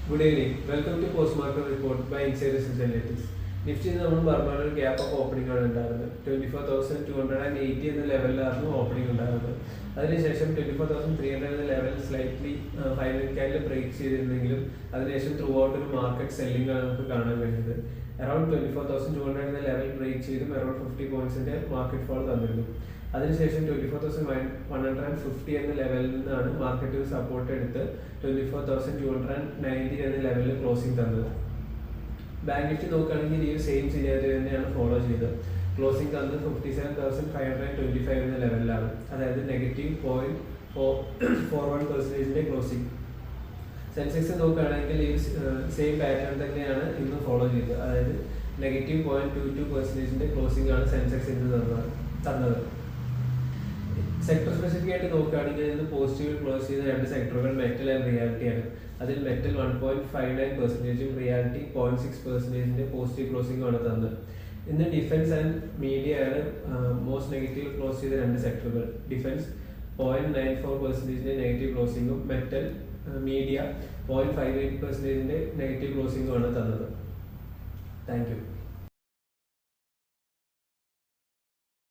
Good evening. Welcome to Post-Market Report by Insiders Analytics. Nifty നമ്മൾ പറഞ്ഞ gap of opening ആണ് ഉണ്ടായിരുന്നത്. 24,280 എന്ന ലെവലിലായിരുന്നു ഓപ്പണിംഗ് ഉണ്ടായിരുന്നത്. അതിനുശേഷം 24,300 എന്ന level slightly final candle break ചെയ്തിരുന്നെങ്കിലും അതിനുശേഷം ത്രൂ ഔട്ട് ഒരു മാർക്കറ്റ് സെല്ലിംഗ് ആണ് നമുക്ക് കാണാൻ കഴിയുന്നത്. അറൌണ്ട് 24,200 എന്ന ലെവൽ ബ്രേക്ക് ചെയ്തും അറൌണ്ട് 50 പോയിന്റ്സിന്റെ മാർക്കറ്റ് ഫോൾ തന്നിരുന്നു. അതിനുശേഷം 24,150 എന്ന ലെവലിൽ നിന്നാണ് മാർക്കറ്റ് സപ്പോർട്ട് എടുത്ത് 24,290 എന്ന ലെവലിൽ ക്ലോസിംഗ് തന്നത്. ബാങ്ക് നിഫ്റ്റി നോക്കുകയാണെങ്കിൽ ഈ സെയിം സിനാരിയോ തന്നെയാണ് ഫോളോ ചെയ്തത്. ക്ലോസിംഗ് തന്നത് 57,525 എന്ന ലെവലിലാണ്, അതായത് -0.41% ക്ലോസിംഗ്. സെൻസെക്സ് നോക്കുകയാണെങ്കിൽ ഈ സെയിം പാറ്റേൺ തന്നെയാണ് ഇന്ന് ഫോളോ ചെയ്തത്, അതായത് -0.22% ക്ലോസിംഗ് ആണ് സെൻസെക്സ് ഇന്ന് തന്നത്. സെക്ടർ സ്പെസിഫിക് ആയിട്ട് നോക്കുകയാണെങ്കിൽ ഇന്ന് പോസിറ്റീവ് ക്ലോസ് ചെയ്ത രണ്ട് സെക്ടറുകൾ മെറ്റൽ ആൻഡ് റിയാലിറ്റി ആണ്. അതിൽ മെറ്റൽ 1.59%, റിയാലിറ്റി 0.6% പോസിറ്റീവ് ക്ലോസിംഗ് ആണ് തന്നത്. ഇന്ന് ഡിഫൻസ് ആൻഡ് മീഡിയ ആണ് മോസ്റ്റ് നെഗറ്റീവ് ക്ലോസ് ചെയ്ത രണ്ട് സെക്ടറുകൾ. ഡിഫൻസ് 0.94% നെഗറ്റീവ് ക്ലോസിംഗും മെറ്റൽ മീഡിയ 0.58% നെഗറ്റീവ് ക്ലോസിംഗും ആണ് തന്നത്. Thank U.